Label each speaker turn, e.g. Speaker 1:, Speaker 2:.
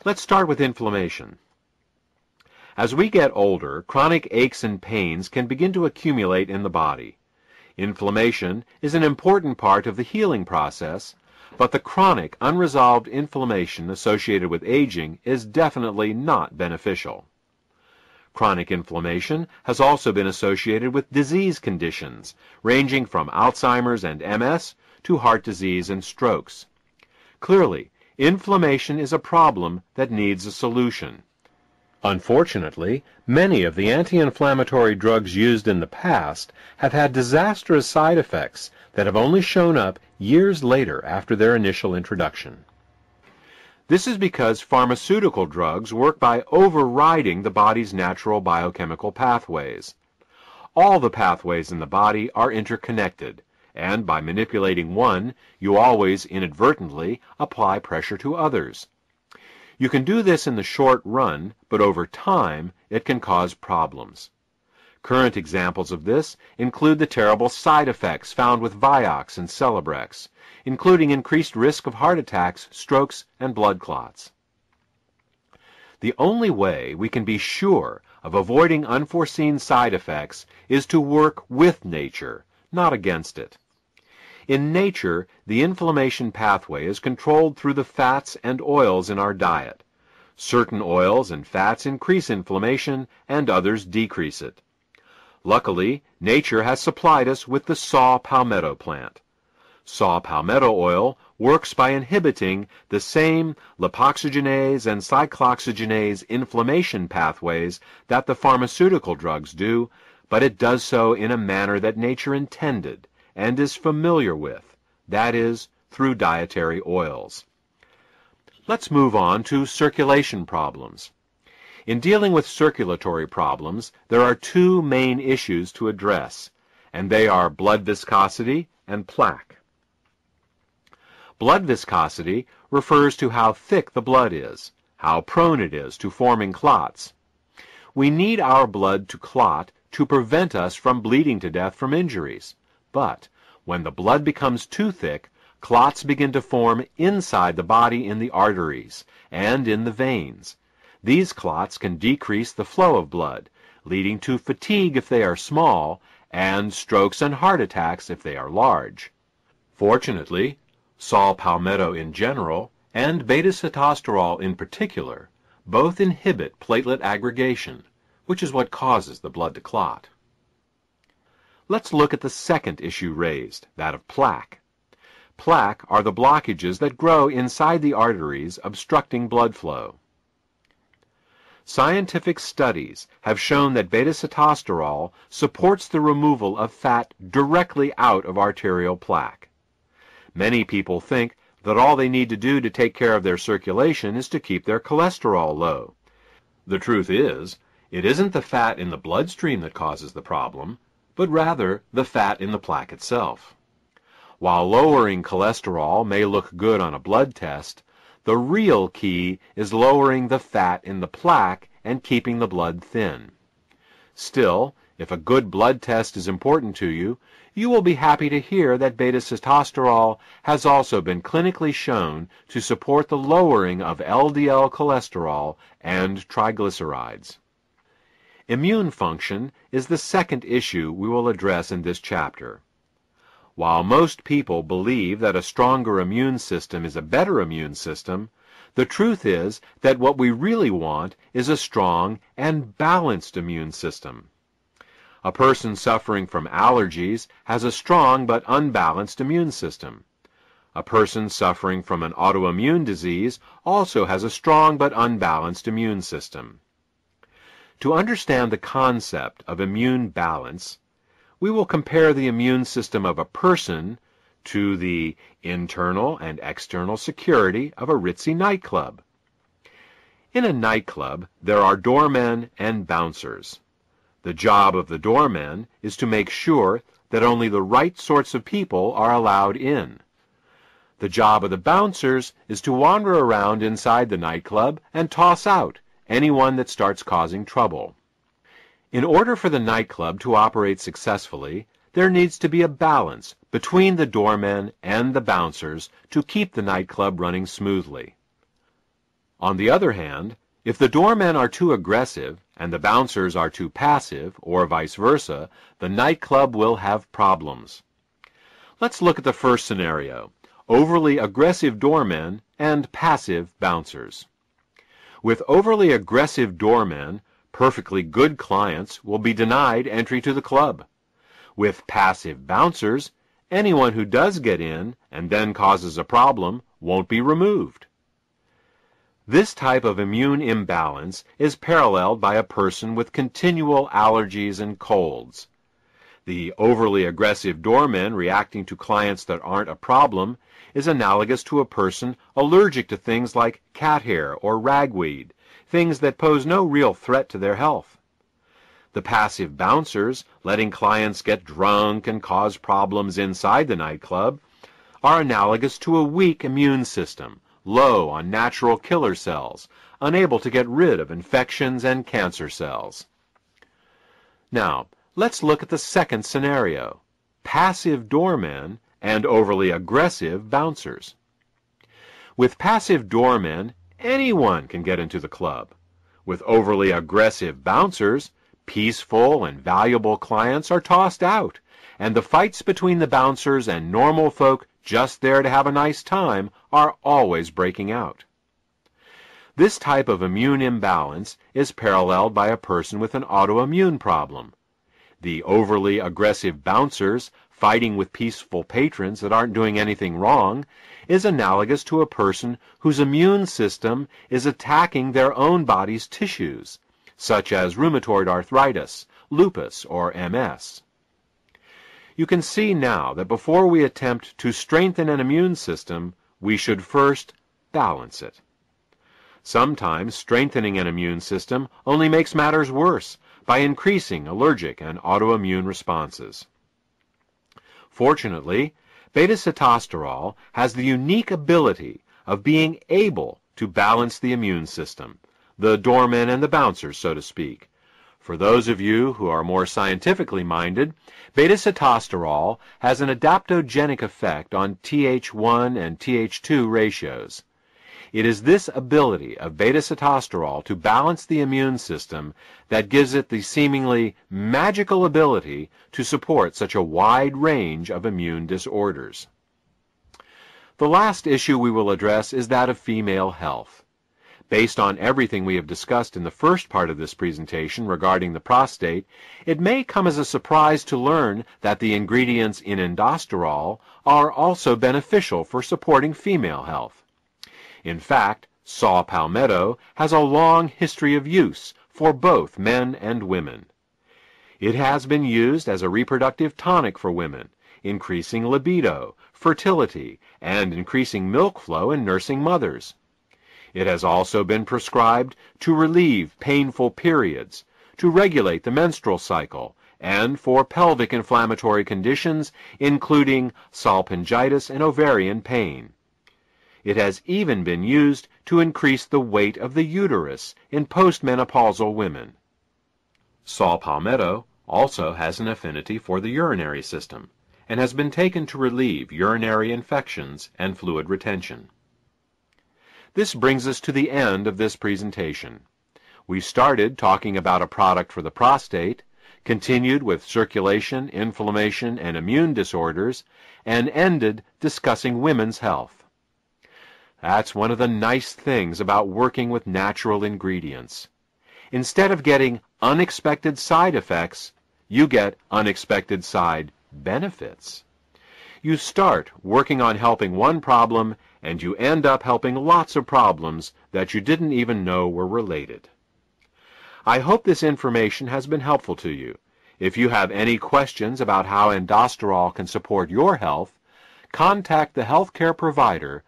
Speaker 1: Let's start with inflammation. As we get older, chronic aches and pains can begin to accumulate in the body. Inflammation is an important part of the healing process, but the chronic, unresolved inflammation associated with aging is definitely not beneficial. Chronic inflammation has also been associated with disease conditions, ranging from Alzheimer's and MS to heart disease and strokes. Clearly, inflammation is a problem that needs a solution. Unfortunately, many of the anti-inflammatory drugs used in the past have had disastrous side effects that have only shown up years later after their initial introduction. This is because pharmaceutical drugs work by overriding the body's natural biochemical pathways. All the pathways in the body are interconnected, and by manipulating one, you always inadvertently apply pressure to others. You can do this in the short run, but over time, it can cause problems. Current examples of this include the terrible side effects found with Vioxx and Celebrex, including increased risk of heart attacks, strokes, and blood clots. The only way we can be sure of avoiding unforeseen side effects is to work with nature, not against it. In nature, the inflammation pathway is controlled through the fats and oils in our diet. Certain oils and fats increase inflammation, and others decrease it. Luckily, nature has supplied us with the saw palmetto plant. Saw palmetto oil works by inhibiting the same lipoxygenase and cyclooxygenase inflammation pathways that the pharmaceutical drugs do, but it does so in a manner that nature intended and is familiar with, that is, through dietary oils. Let's move on to circulation problems. In dealing with circulatory problems, there are two main issues to address, and they are blood viscosity and plaque. Blood viscosity refers to how thick the blood is, how prone it is to forming clots. We need our blood to clot to prevent us from bleeding to death from injuries. But when the blood becomes too thick, clots begin to form inside the body in the arteries and in the veins. These clots can decrease the flow of blood, leading to fatigue if they are small, and strokes and heart attacks if they are large. Fortunately, saw palmetto in general, and beta-sitosterol in particular, both inhibit platelet aggregation, which is what causes the blood to clot. Let's look at the second issue raised, that of plaque. Plaque are the blockages that grow inside the arteries, obstructing blood flow. Scientific studies have shown that beta-sitosterol supports the removal of fat directly out of arterial plaque. Many people think that all they need to do to take care of their circulation is to keep their cholesterol low. The truth is, it isn't the fat in the bloodstream that causes the problem, but rather the fat in the plaque itself. While lowering cholesterol may look good on a blood test, the real key is lowering the fat in the plaque and keeping the blood thin. Still, if a good blood test is important to you, you will be happy to hear that beta-sitosterol has also been clinically shown to support the lowering of LDL cholesterol and triglycerides. Immune function is the second issue we will address in this chapter. While most people believe that a stronger immune system is a better immune system, the truth is that what we really want is a strong and balanced immune system. A person suffering from allergies has a strong but unbalanced immune system. A person suffering from an autoimmune disease also has a strong but unbalanced immune system. To understand the concept of immune balance, we will compare the immune system of a person to the internal and external security of a ritzy nightclub. In a nightclub, there are doormen and bouncers. The job of the doormen is to make sure that only the right sorts of people are allowed in. The job of the bouncers is to wander around inside the nightclub and toss out anyone that starts causing trouble. In order for the nightclub to operate successfully, there needs to be a balance between the doormen and the bouncers to keep the nightclub running smoothly. On the other hand, if the doormen are too aggressive and the bouncers are too passive, or vice versa, the nightclub will have problems. Let's look at the first scenario: overly aggressive doormen and passive bouncers. With overly aggressive doormen, perfectly good clients will be denied entry to the club. With passive bouncers, anyone who does get in and then causes a problem won't be removed. This type of immune imbalance is paralleled by a person with continual allergies and colds. The overly aggressive doormen reacting to clients that aren't a problem is analogous to a person allergic to things like cat hair or ragweed, things that pose no real threat to their health. The passive bouncers, letting clients get drunk and cause problems inside the nightclub, are analogous to a weak immune system, low on natural killer cells, unable to get rid of infections and cancer cells. Now, let's look at the second scenario: passive doormen and overly aggressive bouncers. With passive doormen, anyone can get into the club. With overly aggressive bouncers, peaceful and valuable clients are tossed out, and the fights between the bouncers and normal folk just there to have a nice time are always breaking out. This type of immune imbalance is paralleled by a person with an autoimmune problem. The overly aggressive bouncers fighting with peaceful patrons that aren't doing anything wrong is analogous to a person whose immune system is attacking their own body's tissues, such as rheumatoid arthritis, lupus, or MS. You can see now that before we attempt to strengthen an immune system, we should first balance it. Sometimes strengthening an immune system only makes matters worse by increasing allergic and autoimmune responses. Fortunately, beta-sitosterol has the unique ability of being able to balance the immune system, the doormen and the bouncers, so to speak. For those of you who are more scientifically minded, beta-sitosterol has an adaptogenic effect on Th1 and Th2 ratios. It is this ability of beta-sitosterol to balance the immune system that gives it the seemingly magical ability to support such a wide range of immune disorders. The last issue we will address is that of female health. Based on everything we have discussed in the first part of this presentation regarding the prostate, it may come as a surprise to learn that the ingredients in endosterol are also beneficial for supporting female health. In fact, saw palmetto has a long history of use for both men and women. It has been used as a reproductive tonic for women, increasing libido, fertility, and increasing milk flow in nursing mothers. It has also been prescribed to relieve painful periods, to regulate the menstrual cycle, and for pelvic inflammatory conditions, including salpingitis and ovarian pain. It has even been used to increase the weight of the uterus in postmenopausal women. Saw palmetto also has an affinity for the urinary system, and has been taken to relieve urinary infections and fluid retention. This brings us to the end of this presentation. We started talking about a product for the prostate, continued with circulation, inflammation, and immune disorders, and ended discussing women's health. That's one of the nice things about working with natural ingredients. Instead of getting unexpected side effects, you get unexpected side benefits. You start working on helping one problem, and you end up helping lots of problems that you didn't even know were related. I hope this information has been helpful to you. If you have any questions about how endosterol can support your health, contact the healthcare provider